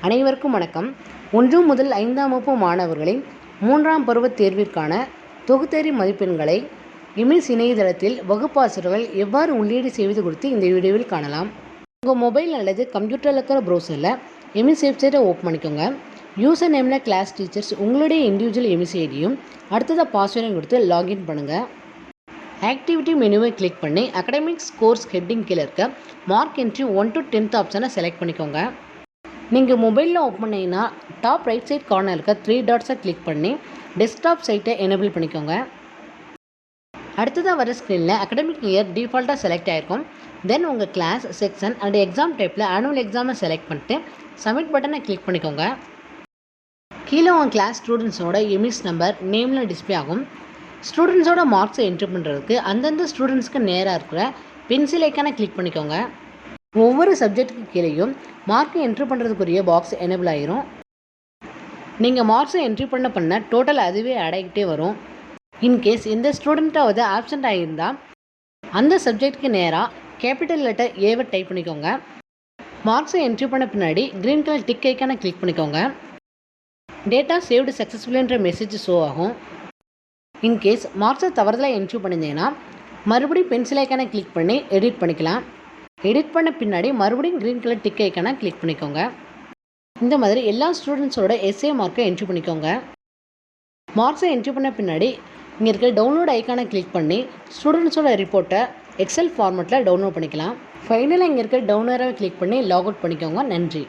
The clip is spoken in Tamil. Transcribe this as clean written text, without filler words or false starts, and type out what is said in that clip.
அனைவருக்கும் வணக்கம். 1 முதல் 5ஆம் வகுப்பு மாணவர்களின் 3ஆம் பருவத் தேர்விற்கான தொகுத்தேறி மதிப்பெண்களை இமிஸ் இணையதளத்தில் வகுப்பாசிரியர்கள் எவ்வாறு உள்ளீடு செய்வது குறித்து இந்த வீடியோவில் காணலாம். உங்கள் மொபைல் அல்லது கம்ப்யூட்டரில் இருக்கிற ப்ரௌசரில் எமிஸ் வெப்சைட்டை ஓப்பன் பண்ணிக்கோங்க. யூசர் நேமில் கிளாஸ் டீச்சர்ஸ் உங்களுடைய இண்டிவிஜுவல் எமிஸ் ஐடியும் அடுத்ததாக பாஸ்வேர்டையும் கொடுத்து லாகின் பண்ணுங்கள். ஆக்டிவிட்டி மெனுவை கிளிக் பண்ணி அகடமிக்ஸ் கோர்ஸ் ஹெட்டிங் கீழே இருக்க மார்க் என்ட்ரி 1 to 10th ஆப்ஷனை செலக்ட் பண்ணிக்கோங்க. நீங்கள் மொபைலில் ஓப்பன் பண்ணிங்கன்னா டாப் ரைட் சைட் கார்னர் இருக்க 3 டாட்ஸை கிளிக் பண்ணி டெஸ்க்டாப் சைட்டை எனேபிள் பண்ணிக்கோங்க. அடுத்ததாக வர ஸ்க்ரீனில் அகடமிக் இயர் டிஃபால்ட்டாக செலக்ட் ஆகிருக்கும். தென் உங்கள் கிளாஸ் செக்ஷன் அண்ட் எக்ஸாம் டைப்பில் ஆனுவல் எக்ஸாமை செலக்ட் பண்ணிட்டு சப்மிட் பட்டனை கிளிக் பண்ணிக்கோங்க. கீழே உங்கள் கிளாஸ் ஸ்டூடெண்ட்ஸோட எமிஸ் நம்பர் நேமில் டிஸ்பிளே ஆகும். ஸ்டூடெண்ட்ஸோட மார்க்ஸை என்ட்ரி பண்ணுறதுக்கு அந்தந்த ஸ்டூடெண்ட்ஸ்க்கு நேராக இருக்கிற பென்சில் ஐக்கானை கிளிக் பண்ணிக்கோங்க. ஒவ்வொரு சப்ஜெக்ட்டுக்கு கீழேயும் மார்க்கை என்ட்ரி பண்ணுறதுக்குரிய பாக்ஸ் எனேபிள் ஆகிரும். நீங்கள் மார்க்ஸை என்ட்ரி பண்ண டோட்டல் அதுவே ஆட் ஆகிட்டே வரும். இன்கேஸ் எந்த ஸ்டூடெண்ட்டாவது ஆப்சண்ட் ஆகியிருந்தால் அந்த சப்ஜெக்ட்டுக்கு நேராக கேபிட்டல் லெட்டர் ஏவை டைப் பண்ணிக்கோங்க. மார்க்ஸை என்ட்ரி பண்ண பின்னாடி க்ரீன் கலர் டிக் ஐக்கானை கிளிக் பண்ணிக்கோங்க. டேட்டா சேவ்டு சக்ஸஸ்ஃபுல்ன்ற மெசேஜ் ஷோ ஆகும். இன்கேஸ் மார்க்ஸை தவறுதலாக என்ட்ரி பண்ணிங்கன்னா மறுபடியும் பென்சில் ஐக்கானை கிளிக் பண்ணி எடிட் பண்ணிக்கலாம். எடிட் பண்ண பின்னாடி மறுபடியும் க்ரீன் கலர் டிக் ஐக்கானை கிளிக் பண்ணிக்கோங்க. இந்த மாதிரி எல்லா ஸ்டூடெண்ட்ஸோட எஸ்ஏ மார்க்கை என்ட்ரி பண்ணிக்கோங்க. மார்க்ஸை என்ட்ரி பண்ண பின்னாடி இங்கே இருக்க டவுன்லோட் ஐக்கானை கிளிக் பண்ணி ஸ்டூடெண்ட்ஸோட ரிப்போர்ட்டை எக்ஸல் ஃபார்மேட்டில் டவுன்லோட் பண்ணிக்கலாம். ஃபைனலாக இங்கே இருக்க டவுன்லோடாக கிளிக் பண்ணி லாக் அவுட் பண்ணிக்கோங்க. நன்றி.